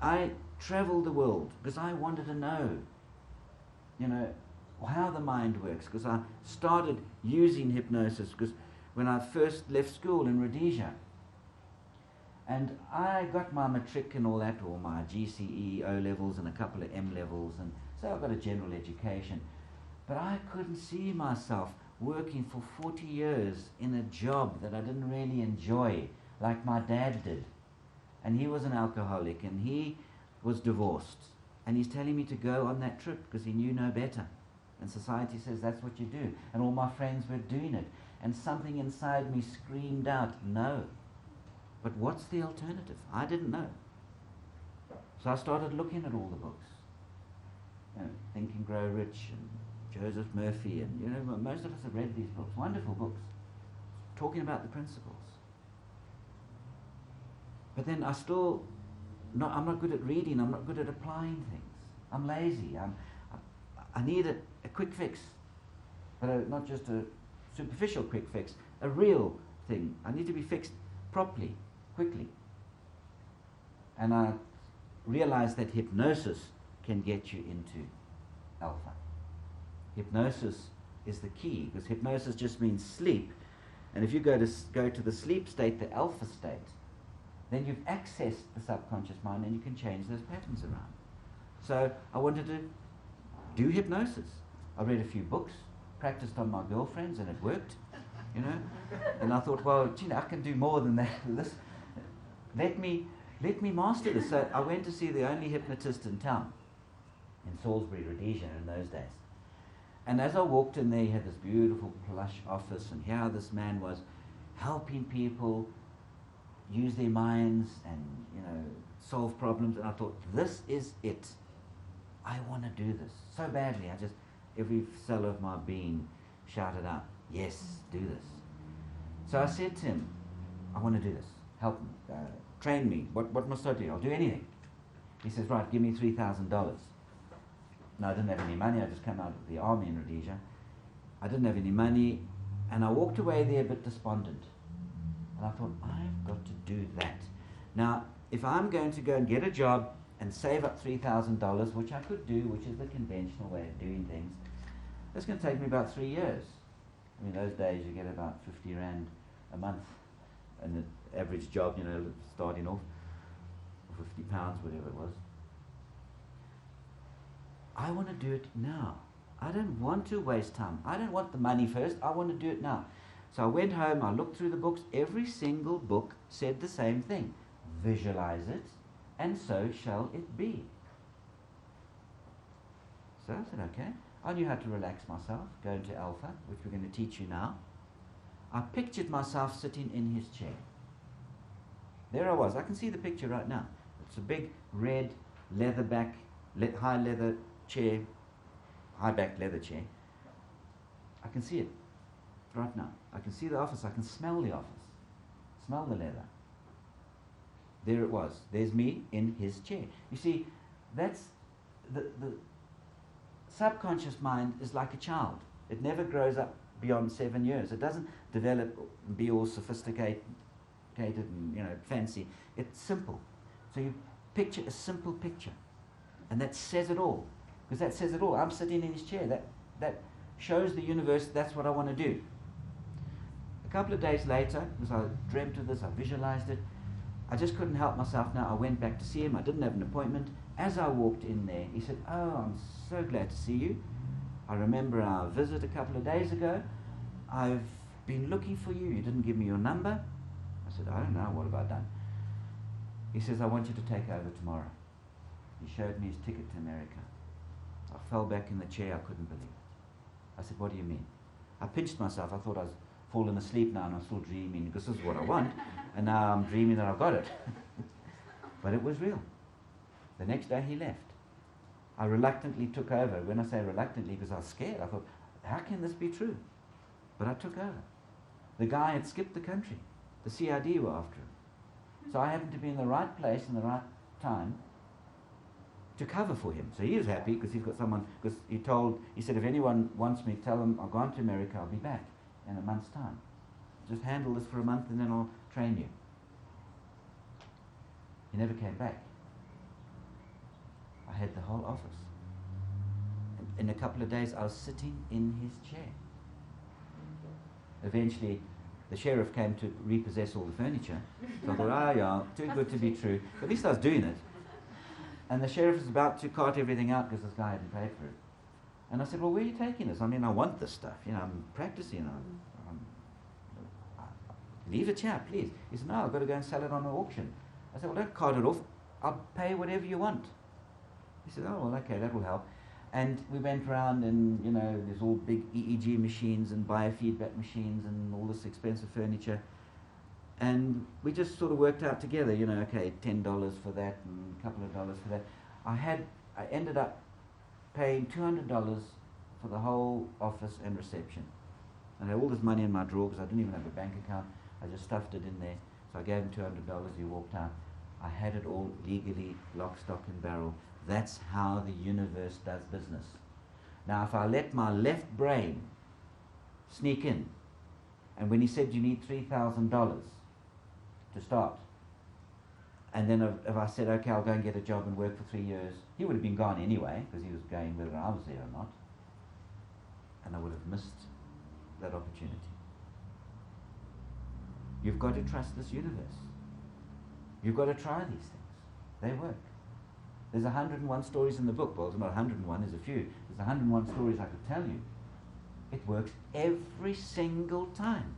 I traveled the world because I wanted to know, how the mind works, because I started using hypnosis because when I first left school in Rhodesia, and I got my matric and all that, or my GCE O levels and a couple of M levels, and so I got a general education, but I couldn't see myself working for 40 years in a job that I didn't really enjoy, like my dad did. And he was an alcoholic, and he was divorced, and he's telling me to go on that trip because he knew no better. And society says that's what you do. And all my friends were doing it. And something inside me screamed out, no. But what's the alternative? I didn't know. So I started looking at all the books. Think and Grow Rich, and Joseph Murphy, and most of us have read these books, wonderful books, talking about the principles. But then I'm not good at reading, I'm not good at applying things. I'm lazy, I need a quick fix, but not just a superficial quick fix, a real thing. I need to be fixed properly, quickly. And I realized that hypnosis can get you into alpha. Hypnosis is the key, because hypnosis just means sleep. And if you go to the sleep state, the alpha state, then you've accessed the subconscious mind and you can change those patterns around. So I wanted to do hypnosis. I read a few books, practiced on my girlfriends, and it worked, And I thought, well, I can do more than that. Let me master this. So I went to see the only hypnotist in town, in Salisbury, Rhodesia, in those days. And as I walked in there, he had this beautiful plush office, and here this man was helping people use their minds and, solve problems. And I thought, this is it. I want to do this so badly. Every cell of my being shouted out, yes, do this. So I said to him, I want to do this. Help me. Train me. What must I do? I'll do anything. He says, right, give me $3,000. No, I didn't have any money. I just came out of the army in Rhodesia. I didn't have any money, and I walked away there a bit despondent. And I thought, I've got to do that. Now, if I'm going to go and get a job and save up $3,000, which I could do, which is the conventional way of doing things, it's going to take me about 3 years. I mean, those days you get about 50 Rand a month, and the average job, starting off, 50 pounds, whatever it was. I want to do it now. I don't want to waste time. I don't want the money first. I want to do it now. So I went home, I looked through the books. Every single book said the same thing. Visualize it, and so shall it be. So I said, okay. I knew how to relax myself, go into alpha, which we're going to teach you now. I pictured myself sitting in his chair. There I was. I can see the picture right now. It's a big red leatherback, high leather chair, high back leather chair. I can see it right now. I can see the office. I can smell the office. Smell the leather. There it was. There's me in his chair. You see, that's the subconscious mind is like a child. It never grows up beyond 7 years. It doesn't develop and be all sophisticated and fancy. It's simple. So you picture a simple picture, and that says it all. Because that says it all. I'm sitting in his chair. That shows the universe that's what I want to do. A couple of days later, because I dreamt of this, I visualized it, I just couldn't help myself now. I went back to see him. I didn't have an appointment. As I walked in there, he said, oh, I'm so glad to see you. I remember our visit a couple of days ago. I've been looking for you. You didn't give me your number. I said, I don't know. What have I done? He says, I want you to take over tomorrow. He showed me his ticket to America. I fell back in the chair. I couldn't believe it. I said, what do you mean? I pinched myself. I thought I was falling asleep now and I'm still dreaming because this is what I want. And now I'm dreaming that I've got it. But it was real. The next day he left. I reluctantly took over. When I say reluctantly, because I was scared. I thought, how can this be true? But I took over. The guy had skipped the country. The CID were after him. So I happened to be in the right place in the right time to cover for him. So he was happy because he's got someone, because he said, if anyone wants me, tell them I've gone to America, I'll be back in a month's time. Just handle this for a month and then I'll train you. He never came back. had the whole office. In a couple of days, I was sitting in his chair. Eventually, the sheriff came to repossess all the furniture. So I thought, yeah, too good to be true. But at least I was doing it. And the sheriff was about to cart everything out because this guy hadn't paid for it. And I said, well, where are you taking this? I mean, I want this stuff. You know, I'm practicing. Leave it here, please. He said, no, I've got to go and sell it on an auction. I said, well, don't cart it off. I'll pay whatever you want. He said, oh, well, okay, that will help. And we went around and, you know, there's all big EEG machines and biofeedback machines and all this expensive furniture. And we just sort of worked out together, you know, okay, $10 for that and a couple of dollars for that. I ended up paying $200 for the whole office and reception. I had all this money in my drawer because I didn't even have a bank account. I just stuffed it in there. So I gave him $200. He walked out. I had it all legally, lock, stock and barrel. That's how the universe does business. Now, if I let my left brain sneak in, and when he said you need $3,000 to start, and then if I said, okay, I'll go and get a job and work for 3 years, he would have been gone anyway, because he was going whether I was there or not, and I would have missed that opportunity. You've got to trust this universe. You've got to try these things. They work. There's 101 stories in the book. Well, it's not 101, there's a few. There's 101 stories I could tell you. It works every single time.